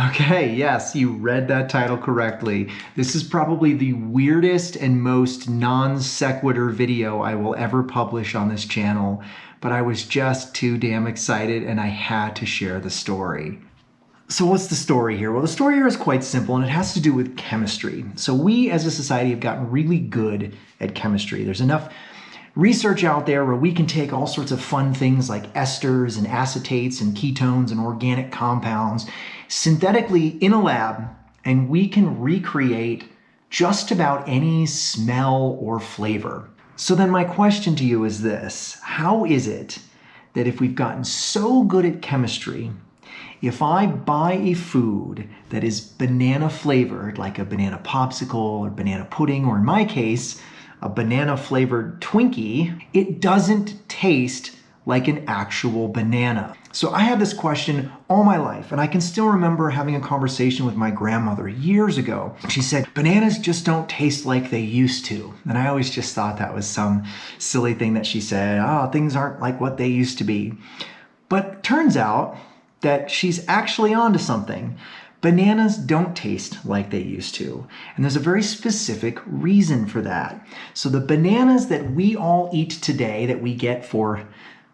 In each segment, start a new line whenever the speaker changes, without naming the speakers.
Okay, yes, you read that title correctly. This is probably the weirdest and most non sequitur video I will ever publish on this channel, but I was just too damn excited and I had to share the story. So what's the story here? Well, the story here is quite simple and it has to do with chemistry. So we as a society have gotten really good at chemistry. There's enough research out there where we can take all sorts of fun things like esters and acetates and ketones and organic compounds synthetically in a lab, and we can recreate just about any smell or flavor. So then my question to you is this: how is it that if we've gotten so good at chemistry, if I buy a food that is banana flavored, like a banana popsicle or banana pudding, or in my case, a banana flavored Twinkie, it doesn't taste like an actual banana? So I had this question all my life, and I can still remember having a conversation with my grandmother years ago. She said, bananas just don't taste like they used to. And I always just thought that was some silly thing that she said. Oh, things aren't like what they used to be. But turns out that she's actually onto something. Bananas don't taste like they used to. And there's a very specific reason for that. So the bananas that we all eat today, that we get for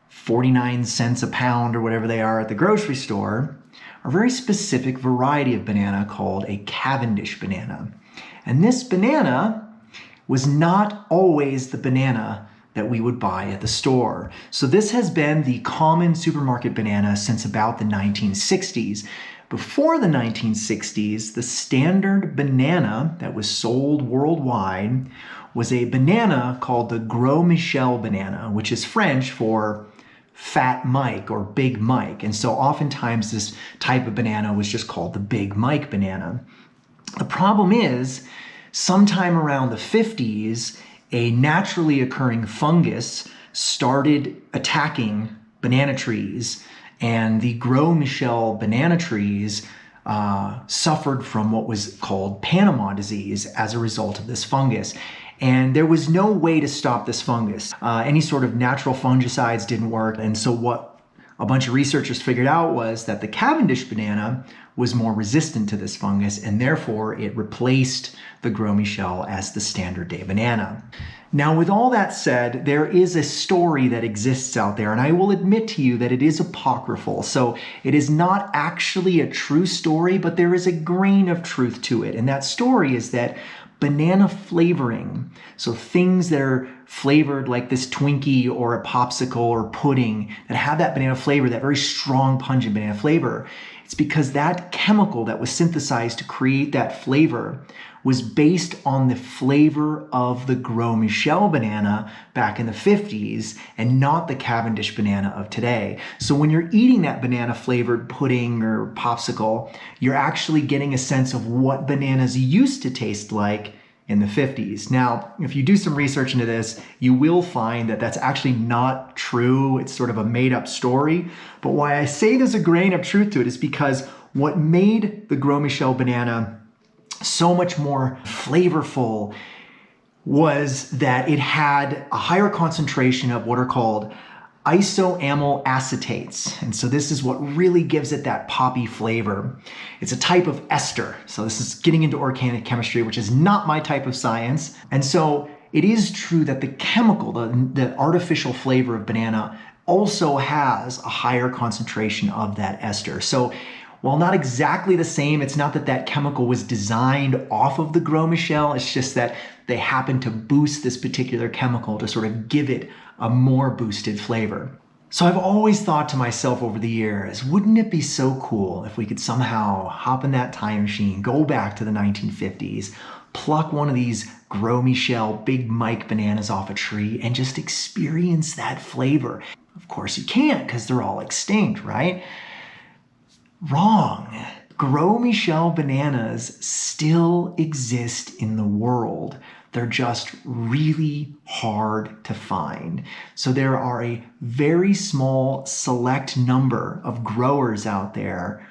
49 cents a pound or whatever they are at the grocery store, are a very specific variety of banana called a Cavendish banana. And this banana was not always the banana that we would buy at the store. So this has been the common supermarket banana since about the 1960s. Before the 1960s, the standard banana that was sold worldwide was a banana called the Gros Michel banana, which is French for Fat Mike or Big Mike. And so oftentimes this type of banana was just called the Big Mike banana. The problem is, sometime around the 50s, a naturally occurring fungus started attacking banana trees, and the Gros Michel banana trees suffered from what was called Panama disease as a result of this fungus. And there was no way to stop this fungus. Any sort of natural fungicides didn't work. And so what a bunch of researchers figured out was that the Cavendish banana was more resistant to this fungus, and therefore it replaced the Gros Michel as the standard day banana. Now, with all that said, there is a story that exists out there, and I will admit to you that it is apocryphal. So it is not actually a true story, but there is a grain of truth to it. And that story is that banana flavoring, so things that are flavored like this Twinkie or a popsicle or pudding that have that banana flavor, that very strong, pungent banana flavor, it's because that chemical that was synthesized to create that flavor was based on the flavor of the Gros Michel banana back in the 50s and not the Cavendish banana of today. So when you're eating that banana flavored pudding or popsicle, you're actually getting a sense of what bananas used to taste like in the 50s. Now, if you do some research into this, you will find that that's actually not true. It's sort of a made-up story. But why I say there's a grain of truth to it is because what made the Gros Michel banana so much more flavorful was that it had a higher concentration of what are called isoamyl acetates. And so this is what really gives it that poppy flavor. It's a type of ester. So this is getting into organic chemistry, which is not my type of science. And so it is true that the chemical, the artificial flavor of banana also has a higher concentration of that ester. So while not exactly the same, it's not that that chemical was designed off of the Gros Michel, it's just that they happen to boost this particular chemical to sort of give it a more boosted flavor. So I've always thought to myself over the years, wouldn't it be so cool if we could somehow hop in that time machine, go back to the 1950s, pluck one of these Gros Michel Big Mike bananas off a tree and just experience that flavor? Of course you can't, because they're all extinct, right? Wrong. Gros Michel bananas still exist in the world. They're just really hard to find. So there are a very small select number of growers out there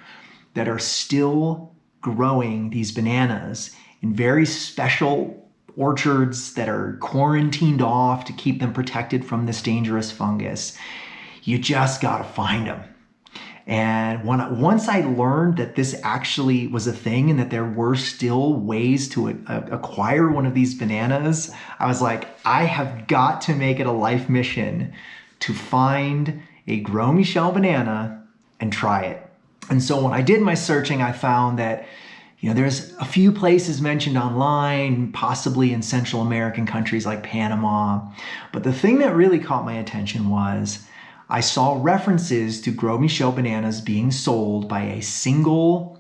that are still growing these bananas in very special orchards that are quarantined off to keep them protected from this dangerous fungus. You just gotta find them. And once I learned that this actually was a thing and that there were still ways to acquire one of these bananas, I was like, I have got to make it a life mission to find a Gros Michel banana and try it. And so when I did my searching, I found that there's a few places mentioned online, possibly in Central American countries like Panama. But the thing that really caught my attention was I saw references to Gros Michel bananas being sold by a single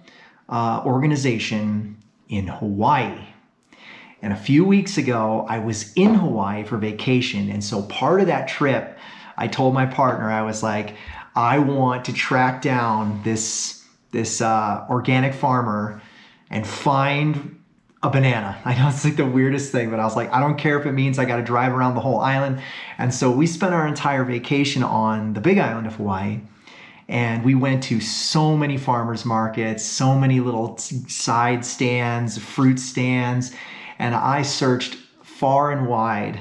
organization in Hawaii. And a few weeks ago, I was in Hawaii for vacation. And so part of that trip, I told my partner, I was like, I want to track down this organic farmer and find a banana. I know it's like the weirdest thing, but I was like, I don't care if it means I got to drive around the whole island. And so we spent our entire vacation on the big island of Hawaii. And we went to so many farmers markets, so many little side stands, fruit stands. And I searched far and wide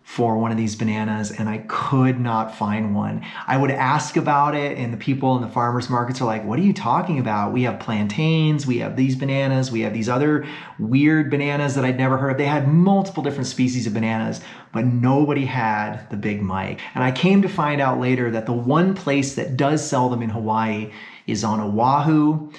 for one of these bananas and I could not find one. I would ask about it and the people in the farmers markets are like, what are you talking about? We have plantains, we have these bananas, we have these other weird bananas that I'd never heard of. They had multiple different species of bananas, but nobody had the Big Mike. And I came to find out later that the one place that does sell them in Hawaii is on Oahu,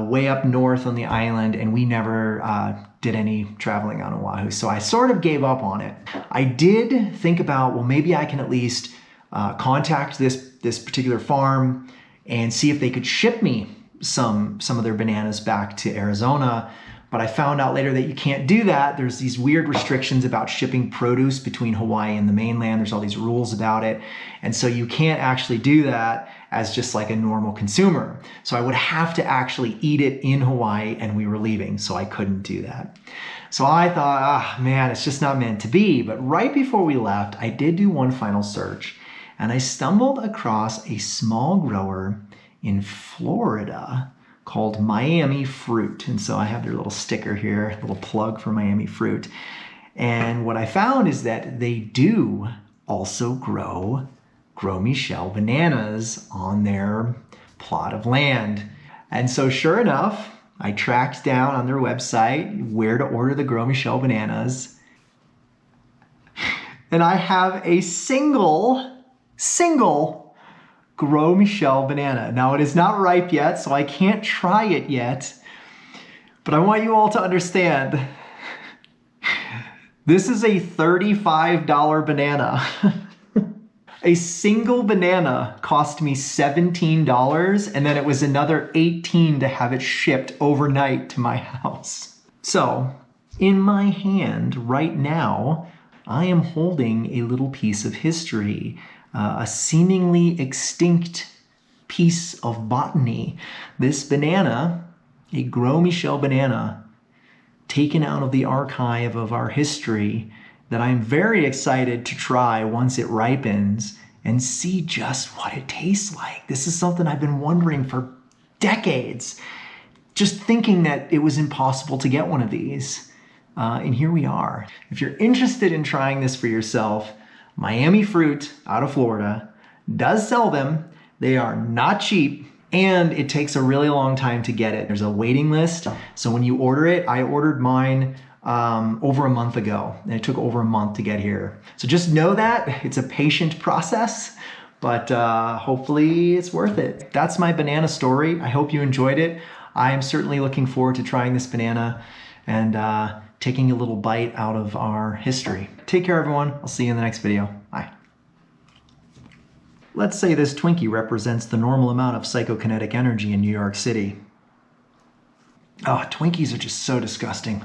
way up north on the island, and we never did any traveling on Oahu. So I sort of gave up on it. I did think about, well, maybe I can at least contact this particular farm and see if they could ship me some of their bananas back to Arizona. But I found out later that you can't do that. There's these weird restrictions about shipping produce between Hawaii and the mainland. There's all these rules about it. And so you can't actually do that as just like a normal consumer. So I would have to actually eat it in Hawaii and we were leaving, so I couldn't do that. So I thought, man, it's just not meant to be. But right before we left, I did do one final search and I stumbled across a small grower in Florida called Miami Fruit. And so I have their little sticker here, a little plug for Miami Fruit. And what I found is that they do also grow Gros Michel bananas on their plot of land. And so sure enough, I tracked down on their website where to order the Gros Michel bananas. And I have a single Gros Michel banana. Now it is not ripe yet, so I can't try it yet, but I want you all to understand, this is a $35 banana. A single banana cost me $17, and then it was another $18 to have it shipped overnight to my house. So, in my hand right now, I am holding a little piece of history. A seemingly extinct piece of botany. This banana, a Gros Michel banana, taken out of the archive of our history, that I'm very excited to try once it ripens and see just what it tastes like. This is something I've been wondering for decades, just thinking that it was impossible to get one of these. And here we are. If you're interested in trying this for yourself, Miami Fruit out of Florida does sell them. They are not cheap and it takes a really long time to get it. There's a waiting list. So when you order it, I ordered mine over a month ago and it took over a month to get here. So just know that it's a patient process, but hopefully it's worth it. That's my banana story. I hope you enjoyed it. I am certainly looking forward to trying this banana and taking a little bite out of our history. Take care, everyone. I'll see you in the next video. Bye. Let's say this Twinkie represents the normal amount of psychokinetic energy in New York City. Oh, Twinkies are just so disgusting.